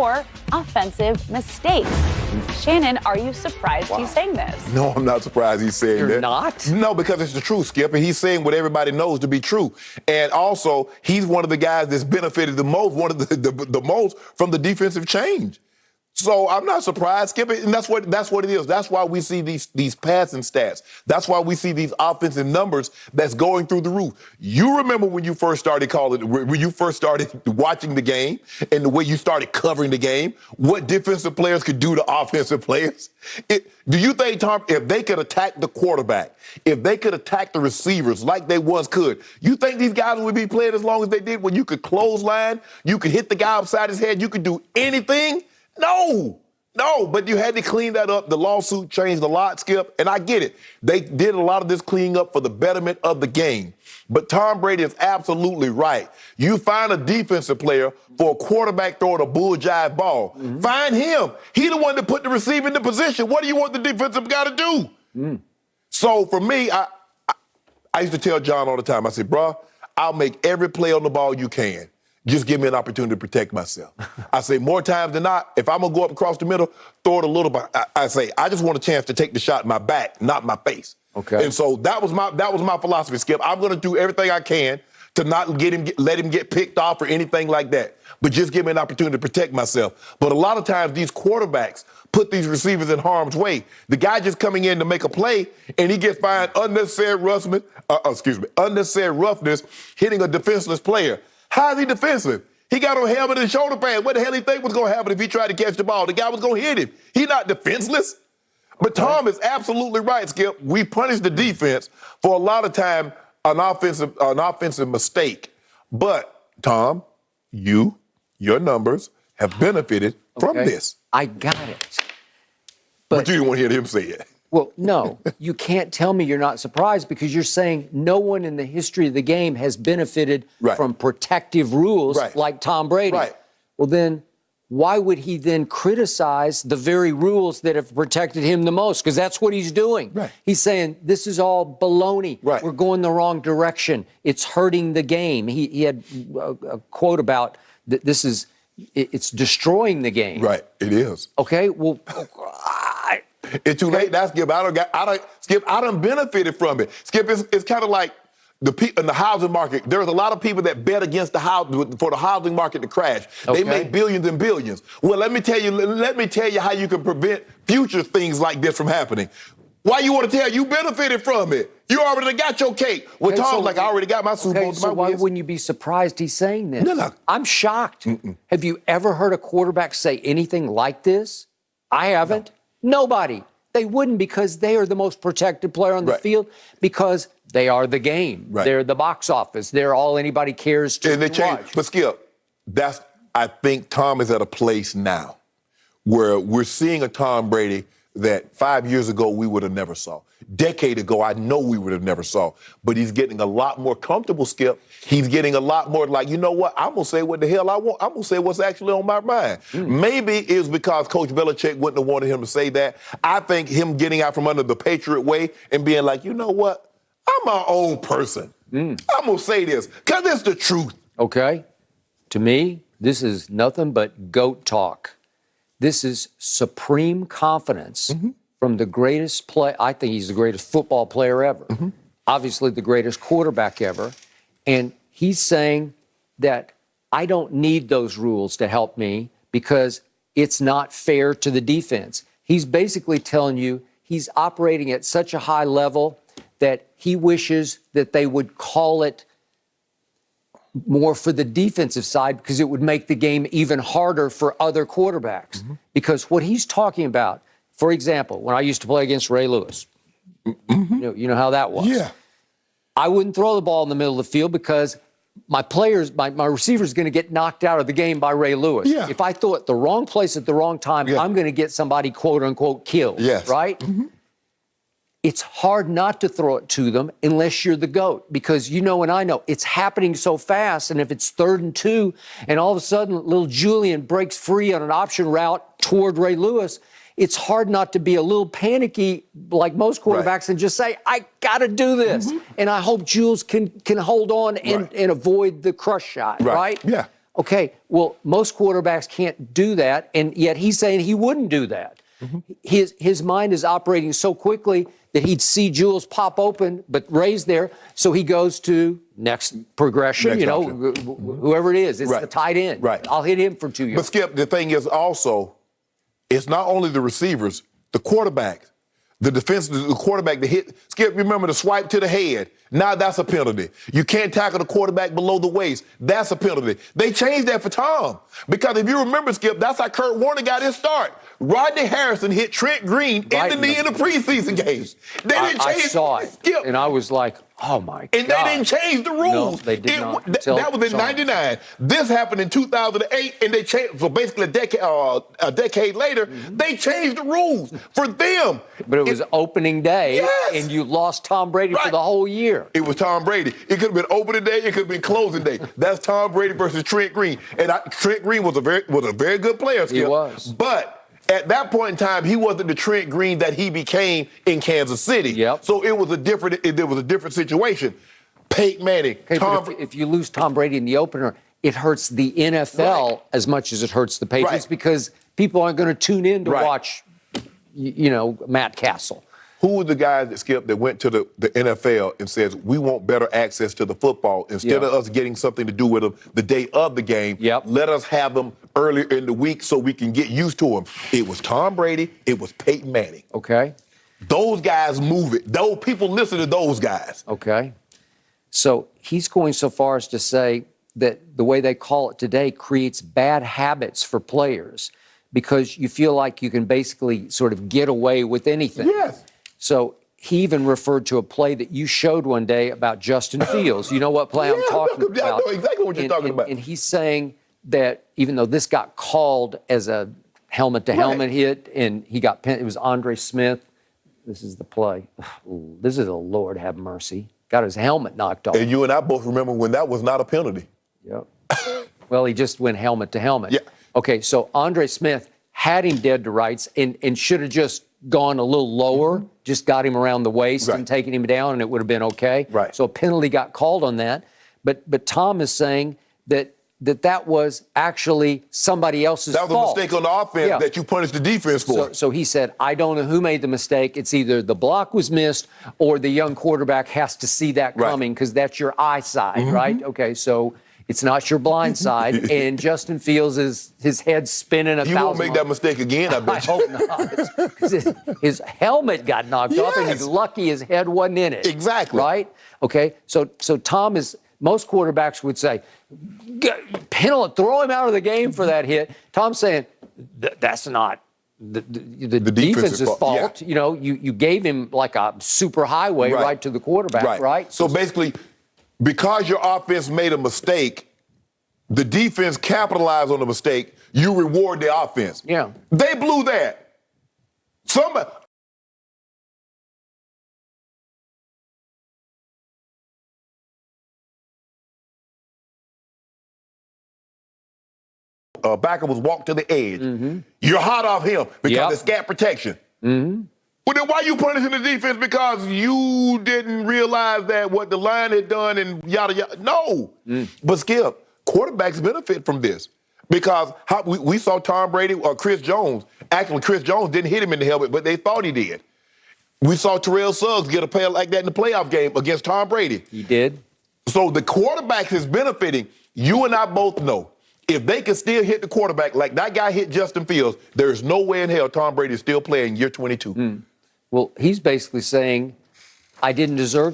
more offensive mistakes. Shannon, are you surprised he's saying this? No, I'm not surprised he's saying that. You're not? No, because it's the truth, Skip, and he's saying what everybody knows to be true. And also, he's one of the guys that's benefited the most, one of the most from the defensive change. So I'm not surprised, Skip, and that's what it is. That's why we see these passing stats. That's why we see these offensive numbers that's going through the roof. You remember when you first started watching the game and the way you started covering the game, what defensive players could do to offensive players? Do you think, Tom, if they could attack the quarterback, if they could attack the receivers like they once could, you think these guys would be playing as long as they did when you could clothesline, you could hit the guy upside his head, you could do anything? No, but you had to clean that up. The lawsuit changed a lot, Skip, and I get it. They did a lot of this cleaning up for the betterment of the game. But Tom Brady is absolutely right. You find a defensive player for a quarterback throwing a bull jive ball. Mm-hmm. Find him. He the one that put the receiver in the position. What do you want the defensive guy to do? Mm. So for me, I used to tell John all the time, I said, bro, I'll make every play on the ball you can. Just give me an opportunity to protect myself. I say more times than not, if I'm going to go up across the middle, throw it a little bit. I say, I just want a chance to take the shot in my back, not my face. Okay. And so that was my philosophy, Skip. I'm going to do everything I can to not let him get picked off or anything like that. But just give me an opportunity to protect myself. But a lot of times these quarterbacks put these receivers in harm's way. The guy just coming in to make a play, and he gets fined unnecessary roughness hitting a defenseless player. How is he defensive? He got on helmet and shoulder pads. What the hell he think was going to happen if he tried to catch the ball? The guy was going to hit him. He's not defenseless. But Tom is absolutely right, Skip. We punish the defense for a lot of time an offensive mistake. But, Tom, your numbers have benefited from this. I got it. But you didn't want to hear him say it. Well, no, you can't tell me you're not surprised because you're saying no one in the history of the game has benefited from protective rules like Tom Brady. Right. Well, then why would he then criticize the very rules that have protected him the most? Because that's what he's doing. Right. He's saying this is all baloney. Right. We're going the wrong direction. It's hurting the game. He had a quote about it's destroying the game. Right, it is. Okay, well, it's too late now, Skip. I done benefited from it. Skip, it's kind of like in the housing market. There's a lot of people that bet against for the housing market to crash. Okay. They make billions and billions. Well, let me tell you how you can prevent future things like this from happening. Why you want to tell? You benefited from it. You already got your cake. Well, Tom's I already got my Super Bowl. So why wouldn't you be surprised he's saying this? No. I'm shocked. Have you ever heard a quarterback say anything like this? I haven't. No. Nobody. They wouldn't because they are the most protected player on the field because they are the game. Right. They're the box office. They're all anybody cares to watch. But Skip, I think Tom is at a place now where we're seeing a Tom Brady that 5 years ago we would have never saw. Decade ago, I know we would have never saw. But he's getting a lot more comfortable, Skip. He's getting a lot more like, you know what? I'm going to say what the hell I want. I'm going to say what's actually on my mind. Maybe it's because Coach Belichick wouldn't have wanted him to say that. I think him getting out from under the Patriot way and being like, you know what? I'm my own person. I'm going to say this because it's the truth. Okay. To me, this is nothing but GOAT talk. This is supreme confidence from the greatest play. I think he's the greatest football player ever. Obviously, the greatest quarterback ever. And he's saying that I don't need those rules to help me because it's not fair to the defense. He's basically telling you he's operating at such a high level that he wishes that they would call it more for the defensive side because it would make the game even harder for other quarterbacks. Because what he's talking about, for example, when I used to play against Ray Lewis, you know how that was. Yeah. I wouldn't throw the ball in the middle of the field because my receiver's going to get knocked out of the game by Ray Lewis. Yeah. If I throw it the wrong place at the wrong time, I'm going to get somebody, quote unquote, killed. Yes. Right? It's hard not to throw it to them unless you're the GOAT because you know and I know it's happening so fast. And if it's 3rd and 2 and all of a sudden little Julian breaks free on an option route toward Ray Lewis, it's hard not to be a little panicky like most quarterbacks and just say, I got to do this. And I hope Jules can hold on and avoid the crush shot, right? Yeah. Okay, well, most quarterbacks can't do that, and yet he's saying he wouldn't do that. His mind is operating so quickly that he'd see Jules pop open, but Ray's there, so he goes to next progression, Next whoever it is. It's Right. the tight end. Right. I'll hit him for 2 yards. But Skip, the thing is also, it's not only the receivers, the quarterback, the defense, the quarterback, the hit. Skip, remember the swipe to the head. Now that's a penalty. You can't tackle the quarterback below the waist. That's a penalty. They changed that for Tom. Because if you remember, Skip, that's how Kurt Warner got his start. Rodney Harrison hit Trent Green Right in the preseason games. They didn't I change saw it, Skip. and I was like, oh, my God. And they didn't change the rules. No, they did not. That was in '99. This happened in 2008, and they changed. So basically, a decade later, they changed the rules for them. But it was opening day, Yes. and you lost Tom Brady for Right. the whole year. It was Tom Brady. It could have been opening day. It could have been closing day. That's Tom Brady versus Trent Green. And Trent Green was a very good player. Skip. He was. But at that point in time, he wasn't the Trent Green that he became in Kansas City. Yep. So it was a different situation. Peyton Manning, Okay, Tom. but if you lose Tom Brady in the opener, it hurts the NFL Right. as much as it hurts the Patriots Right. because people aren't going to tune in to Right. watch, Matt Castle. Who were the guys that Skip that went to the NFL and says we want better access to the football instead Yeah. of us getting something to do with them the day of the game? Yep. Let us have them earlier in the week so we can get used to them. It was Tom Brady. It was Peyton Manning. Okay. Those guys move it. Those people listen to those guys. Okay. So he's going so far as to say that the way they call it today creates bad habits for players because you feel like you can basically sort of get away with anything. Yes. So he even referred to a play that you showed one day about Justin Fields. You know what play I'm talking about? I know exactly what you're talking about. And he's saying that even though this got called as a helmet-to-helmet hit, and he got it was Andre Smith. This is the play. Ooh, this is a Lord have mercy. Got his helmet knocked off. And you and I both remember when that was not a penalty. Yep. Well, he just went helmet to helmet. Yeah. Okay, so Andre Smith had him dead to rights and should have just gone a little lower, just got him around the waist Right. and taken him down, and it would have been okay. Right. So a penalty got called on that. But Tom is saying that was actually somebody else's That was fault. a mistake on the offense Yeah. that you punished the defense for. So he said, I don't know who made the mistake. It's either the block was missed or the young quarterback has to see that Right. coming because that's your eye side, right? Okay, so it's not your blind side. And Justin Fields his head's spinning You won't make that mistake again, I I bet you. hope not. 'Cause his helmet got knocked off, and he's Yes. lucky his head wasn't in it. Exactly. Right? Okay. So Tom is. Most quarterbacks would say, throw him out of the game for that hit. Tom's saying that's not the defense's fault. Yeah. You gave him like a super highway right to the quarterback, right? So basically, because your offense made a mistake, the defense capitalized on the mistake, you reward the offense. Yeah. They blew that. Somebody. Backer was walked to the edge. You're hot off him because it's gap protection. Well, then why you punishing the defense because you didn't realize that what the line had done and yada, yada? No. But Skip, quarterbacks benefit from this because we saw Tom Brady or Chris Jones. Actually, Chris Jones didn't hit him in the helmet, but they thought he did. We saw Terrell Suggs get a play like that in the playoff game against Tom Brady. He did. So the quarterbacks is benefiting. You and I both know if they can still hit the quarterback like that guy hit Justin Fields, there is no way in hell Tom Brady is still playing year 22. Well, he's basically saying, I didn't deserve